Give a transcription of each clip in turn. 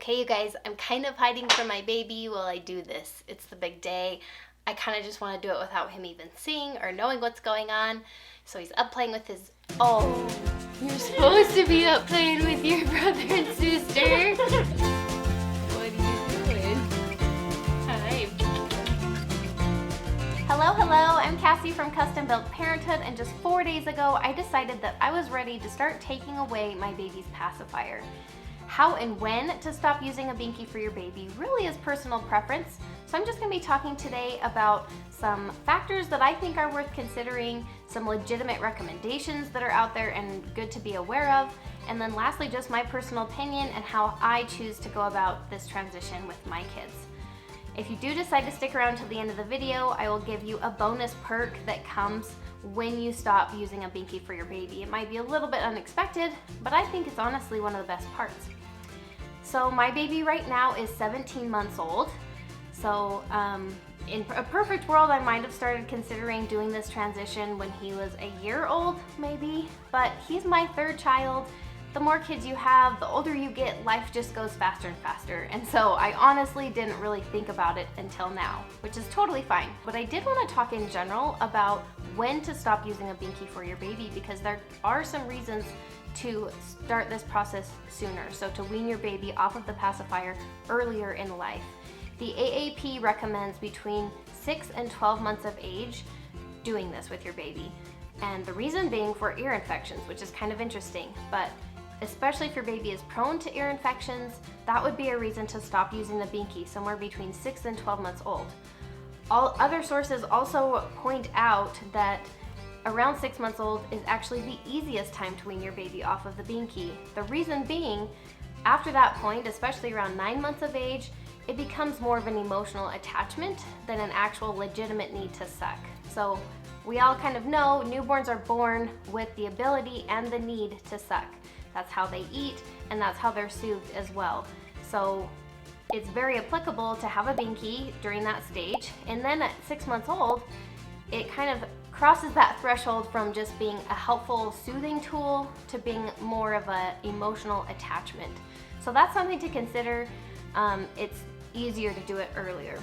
Okay, you guys, I'm kind of hiding from my baby while I do this. It's the big day. I kind of just want to do it without him even seeing or knowing what's going on. So he's up playing with his... Oh, you're supposed to be up playing with your brother and sister. What are you doing? Hi. Hello, I'm Cassie from Custom Built Parenthood, and just 4 days ago, I decided that I was ready to start taking away my baby's pacifier. How and when to stop using a binky for your baby really is personal preference, so I'm just going to be talking today about some factors that I think are worth considering, some legitimate recommendations that are out there and good to be aware of, and then lastly just my personal opinion and how I choose to go about this transition with my kids. If you do decide to stick around till the end of the video, I will give you a bonus perk that comes when you stop using a binky for your baby. It might be a little bit unexpected, but I think it's honestly one of the best parts. So my baby right now is 17 months old. So in a perfect world, I might have started considering doing this transition when he was a year old, maybe, but he's my third child. The more kids you have, the older you get, life just goes faster and faster. And so I honestly didn't really think about it until now, which is totally fine. But I did want to talk in general about when to stop using a binky for your baby, because there are some reasons to start this process sooner. So to wean your baby off of the pacifier earlier in life. The AAP recommends between 6 and 12 months of age doing this with your baby. And the reason being for ear infections, which is kind of interesting, but especially if your baby is prone to ear infections, that would be a reason to stop using the binky somewhere between 6 and 12 months old. All other sources also point out that around 6 months old is actually the easiest time to wean your baby off of the binky. The reason being, after that point, especially around 9 months of age, it becomes more of an emotional attachment than an actual legitimate need to suck. So we all kind of know newborns are born with the ability and the need to suck. That's how they eat, and that's how they're soothed as well. So it's very applicable to have a binky during that stage. And then at 6 months old, it kind of crosses that threshold from just being a helpful soothing tool to being more of an emotional attachment. So that's something to consider. It's easier to do it earlier.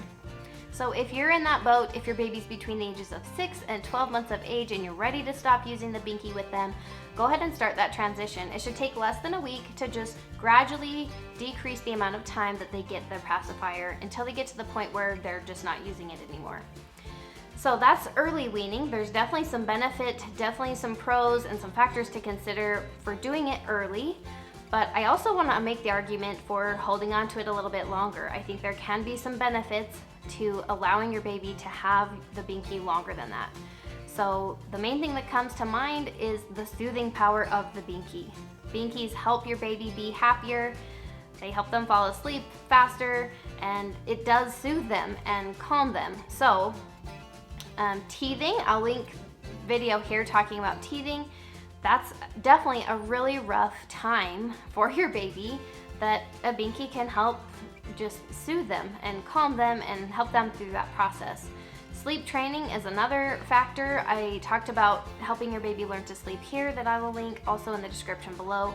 So if you're in that boat, if your baby's between the ages of 6 and 12 months of age and you're ready to stop using the binky with them, go ahead and start that transition. It should take less than a week to just gradually decrease the amount of time that they get their pacifier until they get to the point where they're just not using it anymore. So that's early weaning. There's definitely some benefit, definitely some pros and some factors to consider for doing it early. But I also want to make the argument for holding on to it a little bit longer. I think there can be some benefits to allowing your baby to have the binky longer than that. So the main thing that comes to mind is the soothing power of the binky. Binkies help your baby be happier. They help them fall asleep faster, and it does soothe them and calm them. So teething, I'll link video here talking about teething. That's definitely a really rough time for your baby that a binky can help just soothe them and calm them and help them through that process. Sleep training is another factor. I talked about helping your baby learn to sleep here that I will link also in the description below.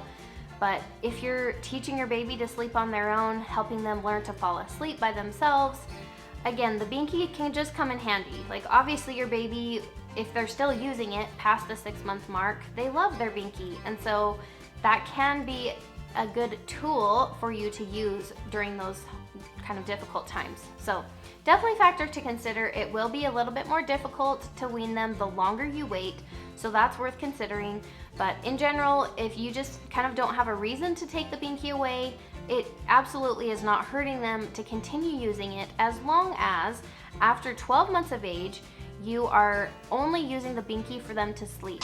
But if you're teaching your baby to sleep on their own, helping them learn to fall asleep by themselves, again, the binky can just come in handy. Like obviously your baby, if they're still using it past the 6-month mark, they love their binky. And so that can be a good tool for you to use during those kind of difficult times. So definitely a factor to consider. It will be a little bit more difficult to wean them the longer you wait. So that's worth considering. But in general, if you just kind of don't have a reason to take the binky away, it absolutely is not hurting them to continue using it as long as after 12 months of age, you are only using the binky for them to sleep.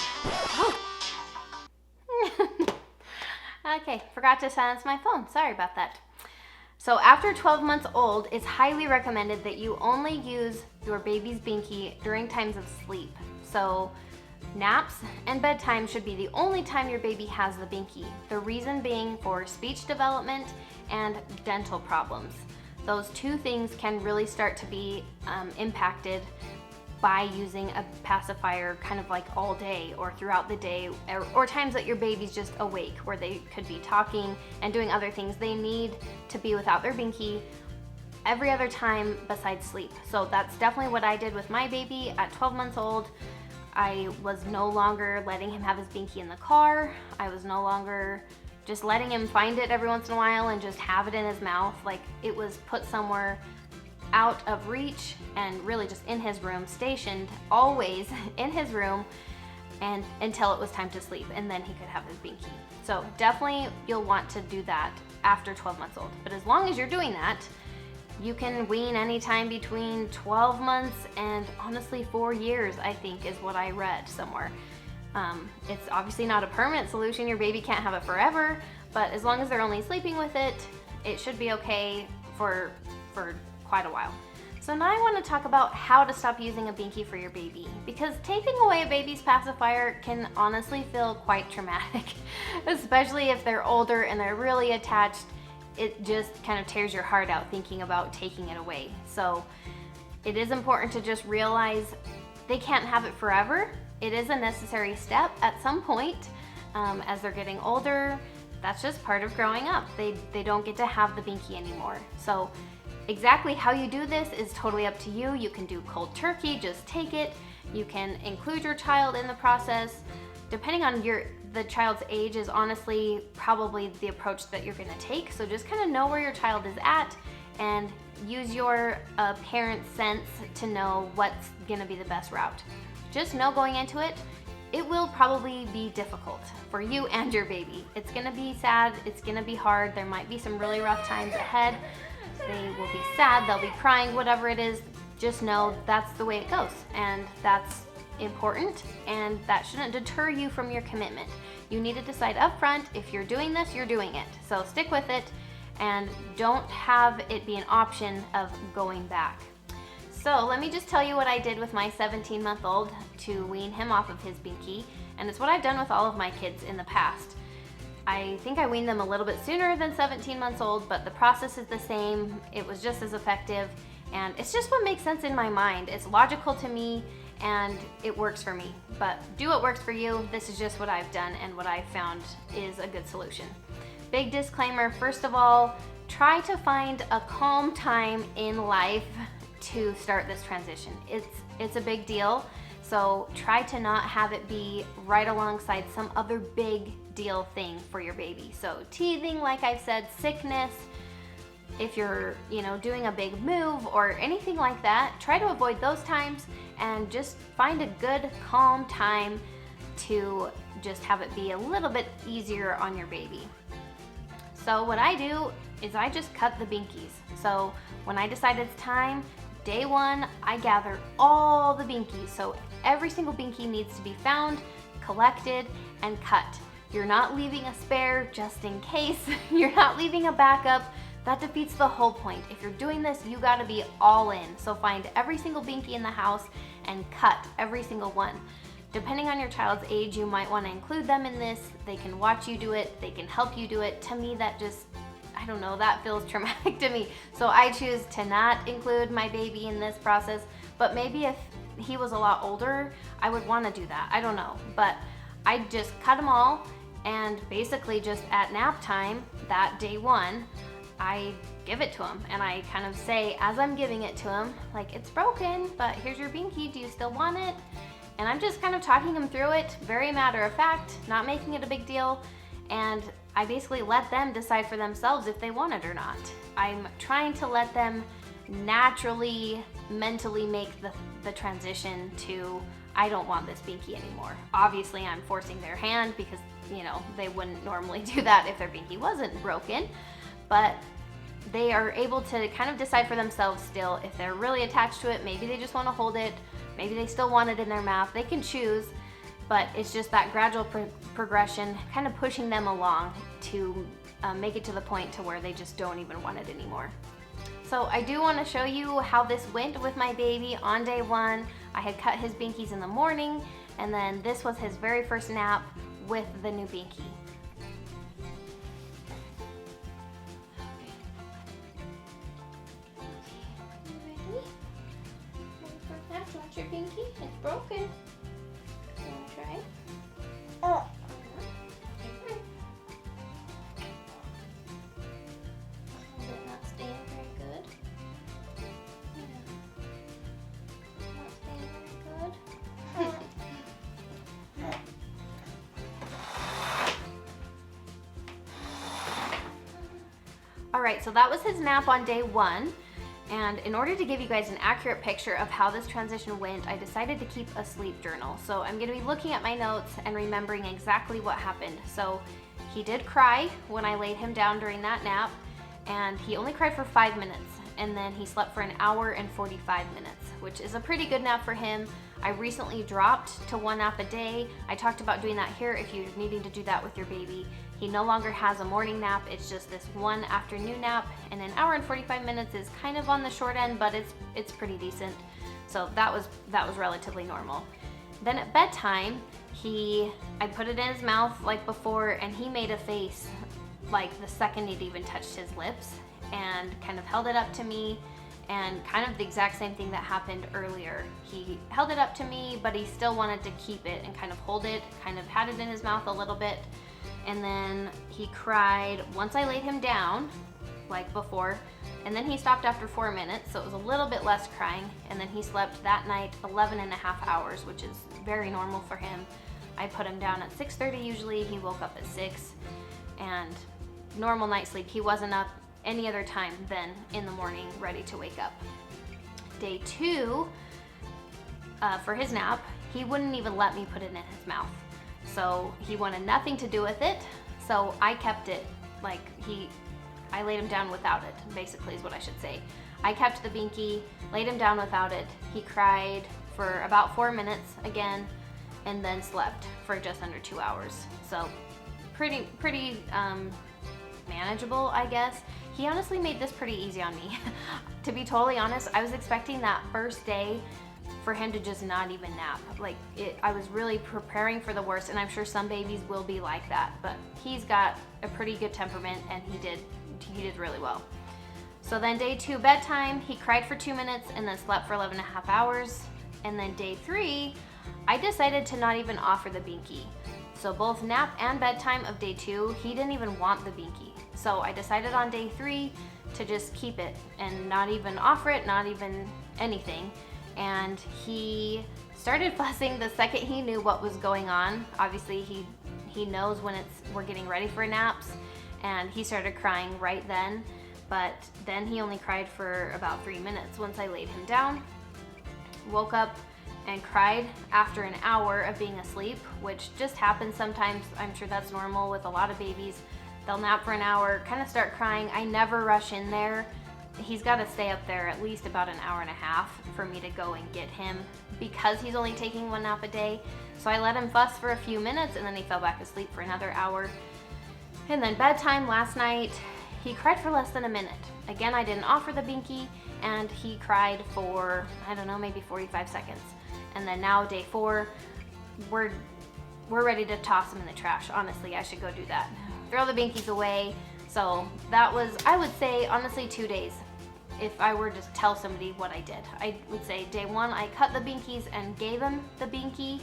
Okay, forgot to silence my phone. Sorry about that. So after 12 months old, it's highly recommended that you only use your baby's binky during times of sleep. So naps and bedtime should be the only time your baby has the binky. The reason being for speech development and dental problems. Those two things can really start to be impacted by using a pacifier kind of like all day or throughout the day, or times that your baby's just awake where they could be talking and doing other things. They need to be without their binky every other time besides sleep. So that's definitely what I did with my baby at 12 months old. I was no longer letting him have his binky in the car. I was no longer just letting him find it every once in a while and just have it in his mouth. Like, it was put somewhere out of reach and really just in his room, stationed always in his room, and until it was time to sleep, and then he could have his binky. So definitely you'll want to do that after 12 months old. But as long as you're doing that, you can wean anytime between 12 months and honestly 4 years, I think is what I read somewhere. It's obviously not a permanent solution. Your baby can't have it forever, but as long as they're only sleeping with it, it should be okay for quite a while. So now I want to talk about how to stop using a binky for your baby, because taking away a baby's pacifier can honestly feel quite traumatic, especially if they're older and they're really attached. It just kind of tears your heart out thinking about taking it away. So it is important to just realize they can't have it forever. It is a necessary step at some point as they're getting older. That's just part of growing up. They don't get to have the binky anymore. So exactly how you do this is totally up to you. You can do cold turkey, just take it. You can include your child in the process. Depending on the child's age is honestly probably the approach that you're gonna take. So just kind of know where your child is at and use your parent sense to know what's gonna be the best route. Just know going into it, it will probably be difficult for you and your baby. It's gonna be sad, it's gonna be hard. There might be some really rough times ahead. They will be sad, they'll be crying, whatever it is. Just know that's the way it goes, and that's important, and that shouldn't deter you from your commitment. You need to decide up front, if you're doing this, you're doing it. So stick with it and don't have it be an option of going back. So let me just tell you what I did with my 17-month-old to wean him off of his binky, and it's what I've done with all of my kids in the past. I think I weaned them a little bit sooner than 17 months old, but the process is the same. It was just as effective, and it's just what makes sense in my mind. It's logical to me, and it works for me. But do what works for you. This is just what I've done and what I've found is a good solution. Big disclaimer, first of all, try to find a calm time in life to start this transition. It's a big deal, so try to not have it be right alongside some other big deal thing for your baby. So teething, like I've said, sickness, if you're doing a big move or anything like that, try to avoid those times and just find a good calm time to just have it be a little bit easier on your baby. So what I do is I just cut the binkies. So when I decide it's time, day one, I gather all the binkies. So every single binky needs to be found, collected, and cut. You're not leaving a spare just in case. You're not leaving a backup. That defeats the whole point. If you're doing this, you gotta be all in. So find every single binky in the house and cut every single one. Depending on your child's age, you might wanna include them in this. They can watch you do it. They can help you do it. To me, that just, I don't know, that feels traumatic to me. So I choose to not include my baby in this process, but maybe if he was a lot older, I would wanna do that. I don't know, but I just cut them all, and basically just at nap time, that day one, I give it to him, and I kind of say, as I'm giving it to him, like, it's broken, but here's your binky, do you still want it? And I'm just kind of talking him through it, very matter of fact, not making it a big deal, and I basically let them decide for themselves if they want it or not. I'm trying to let them naturally, mentally make the transition to, I don't want this binky anymore. Obviously, I'm forcing their hand because, they wouldn't normally do that if their binky wasn't broken, but they are able to kind of decide for themselves still if they're really attached to it. Maybe they just want to hold it. Maybe they still want it in their mouth. They can choose, but it's just that gradual progression, kind of pushing them along to make it to the point to where they just don't even want it anymore. So I do want to show you how this went with my baby on day one. I had cut his binkies in the morning, and then this was his very first nap with the new binky. That's your binky? It's broken. You want to try? Is it not staying very good? Yeah. Not staying very good. Alright, so that was his nap on day 1. And in order to give you guys an accurate picture of how this transition went, I decided to keep a sleep journal. So I'm going to be looking at my notes and remembering exactly what happened. So he did cry when I laid him down during that nap, and he only cried for 5 minutes. And then he slept for an hour and 45 minutes, which is a pretty good nap for him. I recently dropped to 1 nap a day. I talked about doing that here if you're needing to do that with your baby. He no longer has a morning nap, it's just this 1 afternoon nap, and an hour and 45 minutes is kind of on the short end, but it's pretty decent. So that was relatively normal. Then at bedtime, I put it in his mouth like before, and he made a face like the second it even touched his lips, and kind of held it up to me, and kind of the exact same thing that happened earlier. He held it up to me, but he still wanted to keep it and kind of hold it, kind of had it in his mouth a little bit. And then he cried once I laid him down, like before, and then he stopped after 4 minutes, so it was a little bit less crying, and then he slept that night 11.5 hours, which is very normal for him. I put him down at 6:30 usually, he woke up at 6, and normal night sleep. He wasn't up any other time than in the morning, ready to wake up. Day 2, for his nap, he wouldn't even let me put it in his mouth. So he wanted nothing to do with it, so I kept it, I laid him down without it, basically is what I should say. I kept the binky, laid him down without it. He cried for about 4 minutes again, and then slept for just under 2 hours. So pretty manageable, I guess. He honestly made this pretty easy on me. To be totally honest, I was expecting that first day for him to just not even nap. I was really preparing for the worst, and I'm sure some babies will be like that, but he's got a pretty good temperament, and he did really well. So then day 2, bedtime, he cried for 2 minutes and then slept for 11.5 hours. And then day 3, I decided to not even offer the binky. So both nap and bedtime of day 2, he didn't even want the binky. So I decided on day 3 to just keep it and not even offer it, not even anything. And he started fussing the second he knew what was going on. Obviously he knows when we're getting ready for naps, and he started crying right then. But then he only cried for about 3 minutes once I laid him down. Woke up and cried after an hour of being asleep, which just happens sometimes. I'm sure that's normal with a lot of babies. They'll nap for an hour, kind of start crying. I never rush in there. He's got to stay up there at least about an hour and a half for me to go and get him, because he's only taking 1 nap a day. So I let him fuss for a few minutes, and then he fell back asleep for another hour. And then bedtime last night, he cried for less than a minute. Again, I didn't offer the binky, and he cried for, I don't know, maybe 45 seconds. And then now day 4, we're ready to toss him in the trash. Honestly, I should go do that. Throw the binkies away. So that was, I would say, honestly, 2 days. If I were to tell somebody what I did, I would say day 1, I cut the binkies and gave him the binky.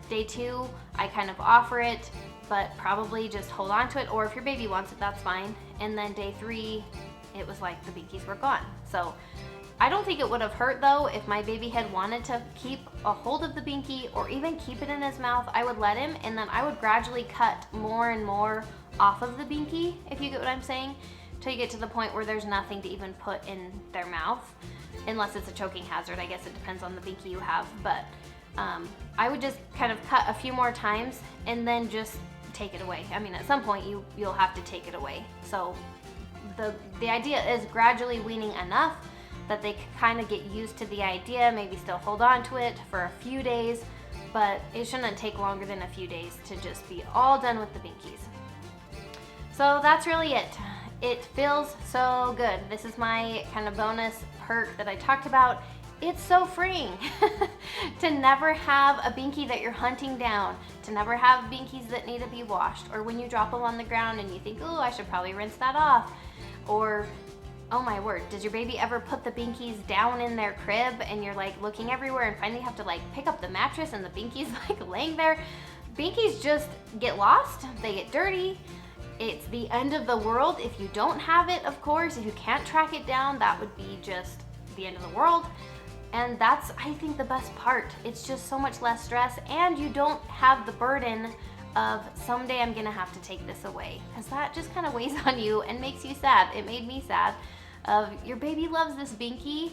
Day 2, I kind of offer it, but probably just hold on to it, or if your baby wants it, that's fine. And then day 3, it was like the binkies were gone. So I don't think it would have hurt though if my baby had wanted to keep a hold of the binky or even keep it in his mouth. I would let him, and then I would gradually cut more and more off of the binky, if you get what I'm saying, till you get to the point where there's nothing to even put in their mouth, unless it's a choking hazard. I guess it depends on the binky you have, but I would just kind of cut a few more times and then just take it away. I mean, at some point you'll have to take it away. So the idea is gradually weaning enough that they can kind of get used to the idea, maybe still hold on to it for a few days, but it shouldn't take longer than a few days to just be all done with the binkies. So that's really it. It feels so good. This is my kind of bonus perk that I talked about. It's so freeing to never have a binky that you're hunting down, to never have binkies that need to be washed, or when you drop them on the ground and you think, oh, I should probably rinse that off, or Oh my word, does your baby ever put the binkies down in their crib and you're like looking everywhere and finally have to like pick up the mattress and the binkies like laying there? Binkies just get lost, they get dirty. It's the end of the world if you don't have it, of course. If you can't track it down, that would be just the end of the world. And that's, I think, the best part. It's just so much less stress, and you don't have the burden of someday I'm gonna have to take this away, because that just kind of weighs on you and makes you sad. It made me sad. Your baby loves this binky,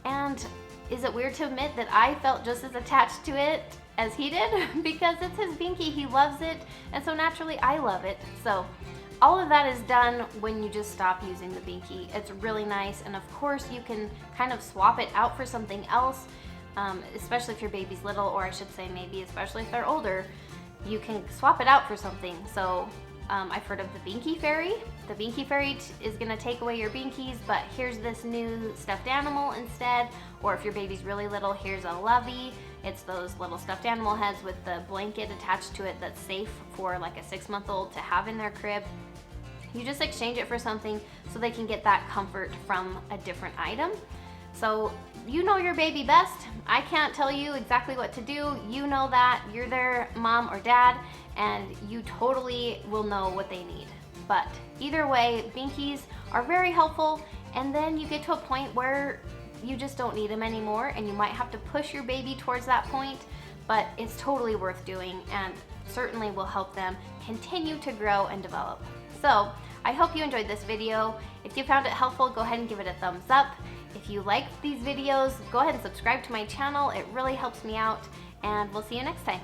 and is it weird to admit that I felt just as attached to it as he did? Because it's his binky, he loves it, and so naturally I love it. So all of that is done when you just stop using the binky. It's really nice, and of course you can kind of swap it out for something else, especially if your baby's little, or I should say maybe especially if they're older. You can swap it out for something. So I've heard of the binky fairy. The binky fairy is gonna take away your binkies, but here's this new stuffed animal instead. Or if your baby's really little, here's a lovey. It's those little stuffed animal heads with the blanket attached to it that's safe for like a 6-month-old to have in their crib. You just exchange it for something so they can get that comfort from a different item. So you know your baby best. I can't tell you exactly what to do. You know that. You're their mom or dad, and you totally will know what they need. But either way, binkies are very helpful, and then you get to a point where you just don't need them anymore, and you might have to push your baby towards that point, but it's totally worth doing and certainly will help them continue to grow and develop. So I hope you enjoyed this video. If you found it helpful, go ahead and give it a thumbs up. If you like these videos, go ahead and subscribe to my channel. It really helps me out, and we'll see you next time.